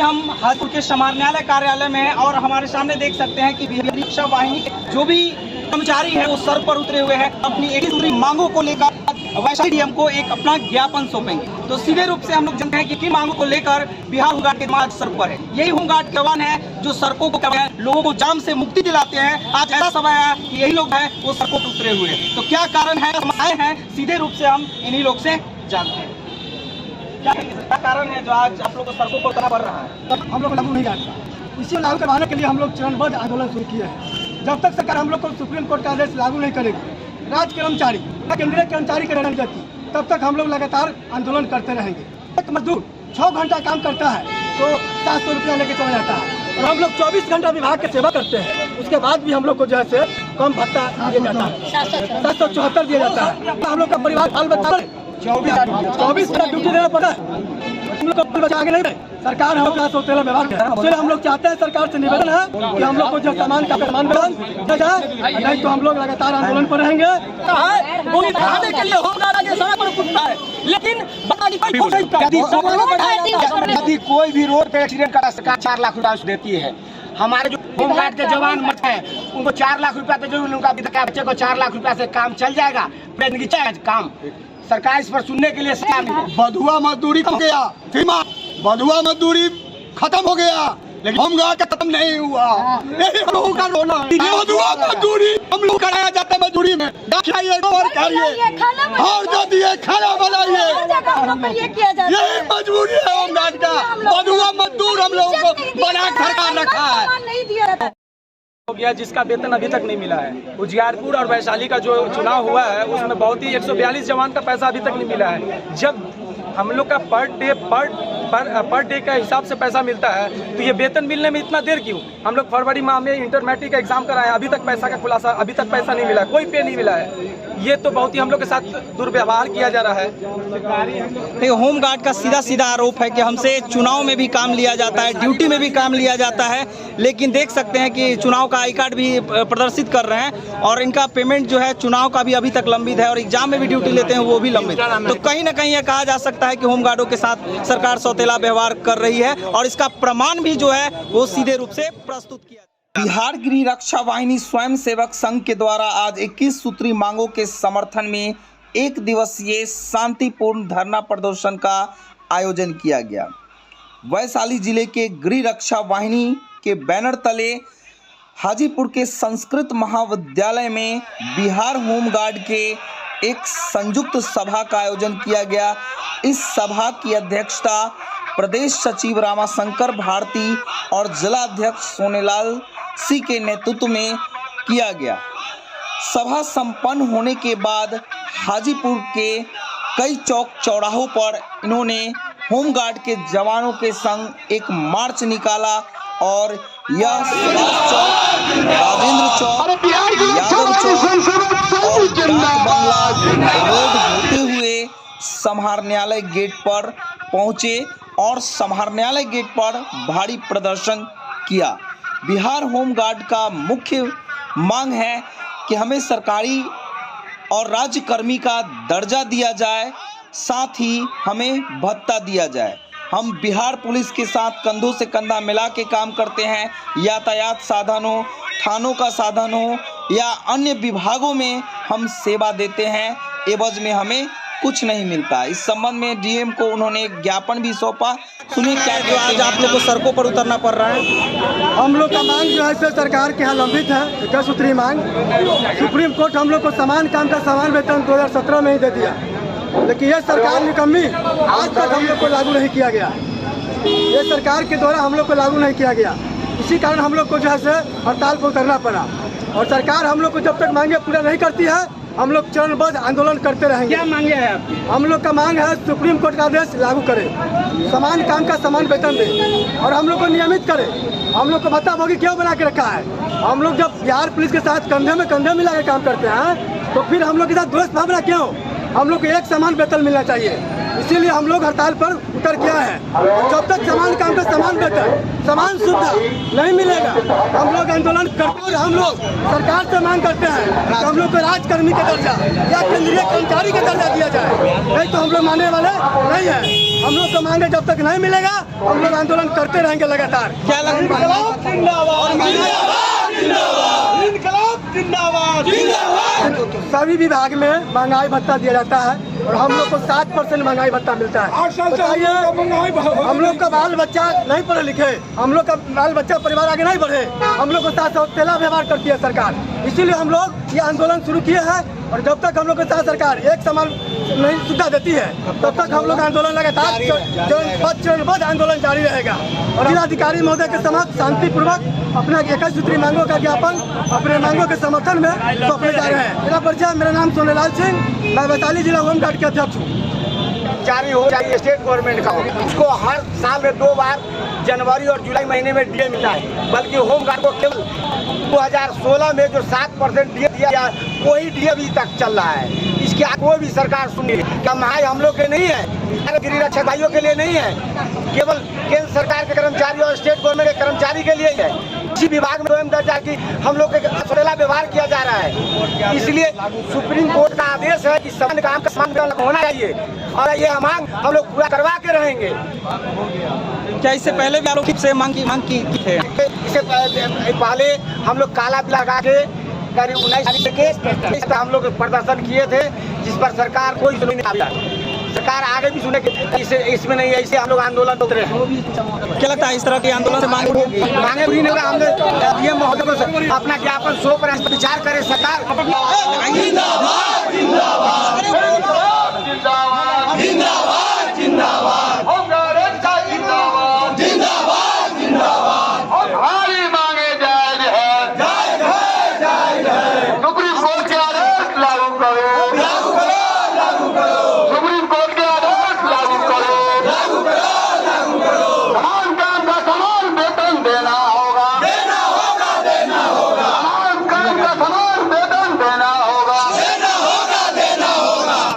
हम हाजीपुर के समाहरणालय कार्यालय में हैं और हमारे सामने देख सकते हैं कि बिहार रिक्शा वाहिनी के जो भी कर्मचारी है वो सर पर उतरे हुए हैं। अपनी एक दूसरी मांगों को लेकर वैशाली डीएम को एक अपना ज्ञापन सौंपेंगे। तो सीधे रूप से हम लोग जानते हैं कि किन मांगों को लेकर बिहार होमगार्ड के दिमाग सर पर है। यही होमगार्ड जवान है जो सड़कों को लोगों को जाम से मुक्ति दिलाते हैं। आज ऐसा समय है कि यही लोग हैं वो सड़कों पर उतरे हुए हैं। तो क्या कारण है आए हैं, सीधे रूप से हम इन्हीं लोग से जानते हैं। क्या कारण है जो आज आप लोग को सड़कों पर उतरना पड़ रहा है? हम लोग लागू नहीं करता। इसी लागू करवाने के लिए हम लोग चरणबद्ध आंदोलन शुरू किए हैं। जब तक सरकार हम लोग को सुप्रीम कोर्ट का आदेश लागू नहीं करेगी, राज्य कर्मचारी केंद्रीय कर्मचारी के रणनीति देती, तब तक हम लोग लगातार आंदोलन करते रहेंगे। एक मजदूर 6 घंटा काम करता है तो 700 रुपया लेके चला जाता है और हम लोग 24 घंटा विभाग की सेवा करते हैं। उसके बाद भी हम लोग को जो है कम भत्ता दिया जाता है, 774 दिया जाता है। हम लोग का परिवार बाल बच्चा 24 घंटा ड्यूटी देना पड़ा है। हम लोग का बच्चा आगे नहीं बढ़े। सरकार हम लोग सौतेला व्यवहार कर रहा है। हम लोग चाहते हैं, सरकार से निवेदन है कि हम लोग को जो सामान का सामान दिया जाए, नहीं तो हम लोग लगातार आंदोलन पर रहेंगे। यदि कोई भी रोड पे एक्सीडेंट करा, सरकार 4 लाख रुपया देती है। हमारे जो होमगार्ड के जवान मत हैं उनको 4 लाख रुपया तो जो उनका बच्चे को 4 लाख रुपया से काम चल जाएगा, काम सरकार इस पर सुनने के लिए बधुआ मजदूरी खत्म गया, बधुआ मजदूरी खत्म हो गया, लेकिन होमगार्ड का खत्म नहीं हुआ। यही हम लोगों का रोना है। बधुआ मजदूरी हम लोग कराया जाता है, मजदूरी में खाइए और जो दिए खाना बनाइए, यही मजबूरी है होमगार्ड का। बधुआ मजदूर हम लोगों को बना सरकार रखा है हो गया, जिसका वेतन अभी तक नहीं मिला है। उजियारपुर और वैशाली का जो चुनाव हुआ है उसमें बहुत ही 142 जवान का पैसा अभी तक नहीं मिला है। जब हम लोग का पर डे का हिसाब से पैसा मिलता है तो ये वेतन मिलने में इतना देर क्यों? हम लोग फरवरी माह में इंटर मैट्रिक का एग्जाम कराए, अभी तक पैसा का खुलासा, अभी तक पैसा नहीं मिला, कोई पे नहीं मिला है। ये तो बहुत ही हम लोग के साथ दुर्व्यवहार किया जा रहा है। होमगार्ड का सीधा आरोप है कि हमसे चुनाव में भी काम लिया जाता है, ड्यूटी में भी काम लिया जाता है, लेकिन देख सकते हैं कि चुनाव का आई कार्ड भी प्रदर्शित कर रहे हैं और इनका पेमेंट जो है चुनाव का भी अभी तक लंबित है और एग्जाम में भी ड्यूटी लेते हैं वो भी लंबित। तो कहीं ना कहीं यह कहा जा सकता है कि होमगार्डों के साथ सरकार सौतेला व्यवहार कर रही है और इसका प्रमाण भी जो है वो सीधे रूप से प्रस्तुत किया। बिहार गृह रक्षा वाहिनी स्वयं सेवक संघ के द्वारा आज 21 सूत्री मांगों के समर्थन में 1 दिवसीय शांतिपूर्ण धरना प्रदर्शन का आयोजन किया गया। वैशाली जिले के गृह रक्षा वाहिनी के बैनर तले हाजीपुर के संस्कृत महाविद्यालय में बिहार होमगार्ड के एक संयुक्त सभा का आयोजन किया गया। इस सभा की अध्यक्षता प्रदेश सचिव रामाशंकर भारती और जिलाध्यक्ष सोनेलाल सी के नेतृत्व में किया गया। सभा संपन्न होने के बाद हाजीपुर के कई चौक चौराहों पर इन्होंने होमगार्ड के जवानों के संग एक मार्च निकाला और यह सुभाष चौक, राजेंद्र चौक, यादव चौक और डाक बंगला रोड होते हुए समाहरणालय गेट पर पहुंचे और समाहरणालय गेट पर भारी प्रदर्शन किया। बिहार होमगार्ड का मुख्य मांग है कि हमें सरकारी और राज्य कर्मी का दर्जा दिया जाए, साथ ही हमें भत्ता दिया जाए। हम बिहार पुलिस के साथ कंधों से कंधा मिला के काम करते हैं। यातायात साधन हो, थानों का साधन हो या अन्य विभागों में हम सेवा देते हैं, एवज में हमें कुछ नहीं मिलता। इस संबंध में डीएम को उन्होंने एक ज्ञापन भी सौंपा। सुनिए क्या जो आज आप लोग को सड़कों पर उतरना पड़ रहा है। हम लोग का मांग जो है सरकार के यहाँ लंबित है, 21 सूत्री मांग। सुप्रीम कोर्ट हम लोग को समान काम का समान वेतन 2017 में ही दे दिया, लेकिन ये सरकार निकम्मी आज तक हम लोग को लागू नहीं किया गया। ये सरकार के द्वारा हम लोग को लागू नहीं किया गया, इसी कारण हम लोग को जो है हड़ताल पर उतरना पड़ा। और सरकार हम लोग को जब तक मांगे पूरा नहीं करती है हम लोग चरणबद्ध आंदोलन करते रहेंगे। क्या मांगे है आपकी? हम लोग का मांग है सुप्रीम कोर्ट का आदेश लागू करे, समान काम का समान वेतन दे और हम लोग को नियमित करे। हम लोग को भत्ताभोगी क्यों बना के रखा है? हम लोग जब बिहार पुलिस के साथ कंधे में कंधे मिला के काम करते हैं तो फिर हम लोग के साथ द्वेष भावना क्यों? हम लोग को एक समान वेतन मिलना चाहिए। इसीलिए हम लोग हड़ताल पर उतर गया है। जब तक समान काम का समान वेतन, समान सुविधा नहीं मिलेगा हम लोग आंदोलन करते। और हम लोग सरकार से मांग करते हैं कि हम लोग को राजकर्मी का दर्जा या केंद्रीय कर्मचारी का दर्जा दिया जाए, नहीं तो हम लोग मानने वाले नहीं है। हम लोग को मांगे जब तक नहीं मिलेगा हम लोग आंदोलन करते रहेंगे लगातार। क्या सभी विभाग में महंगाई भत्ता दिया जाता है और हम लोग को 7% महंगाई भत्ता मिलता है। बताइए, हम लोग का बाल बच्चा नहीं पढ़े लिखे, हम लोग का बाल बच्चा परिवार आगे नहीं बढ़े, हम लोग को साथ तेला व्यवहार करती है सरकार। इसीलिए हम लोग ये आंदोलन शुरू किए हैं और जब तक हम लोग के साथ सरकार एक समान नहीं सुविधा देती है तब तक हम लोग आंदोलन लगातार चरणबद्ध आंदोलन जारी रहेगा। और जिलाधिकारी महोदय के समक्ष शांतिपूर्वक अपना 21 सूत्री मांगों का ज्ञापन अपने मांगों के समर्थन में सौंपने जा रहे हैं। मेरा परिचय, मेरा नाम सोनेलाल सिंह, मैं वैशाली जिला होमगार्ड के अध्यक्ष हूँ। जारी हो जाए स्टेट गवर्नमेंट का हो, उसको हर साल में 2 बार जनवरी और जुलाई महीने में डीए मिलता है, बल्कि होमगार्ड को केवल 2016 में जो 7% डीए दिया गया वही डीए अभी तक चल रहा है। इसके कोई भी सरकार सुनी क्या महंगाई हम लोग के नहीं है, गिरी रक्षक भाइयों के लिए नहीं है, केवल केंद्र सरकार के कर्मचारी और स्टेट गवर्नमेंट के कर्मचारी के लिए है। इसी विभाग में स्वयं दर्जा की हम लोग के सोरेला व्यवहार किया जा रहा है। इसलिए सुप्रीम कोर्ट का आदेश है कि समान काम का समान होना चाहिए और ये मांग हम लोग पूरा करवा के रहेंगे। क्या इससे पहले भी आरोप से मांग की थे? इससे पहले हम लोग काला बिल लगा के करीब 19 तारीख के हम लोग प्रदर्शन किए थे, जिस पर सरकार कोई सुनी नहीं आता। सरकार आगे भी सुने कि इसमें नहीं है, इसे हम लोग आंदोलन उतरे हैं। क्या लगता है इस तरह के आंदोलन से मांगे भी नहीं होगा? हम डीएम महोदय को अपना ज्ञापन सौंप रहे हैं, विचार करे सरकार। जिंदाबाद जिंदाबाद जिंदाबाद जिंदाबाद जिंदाबाद।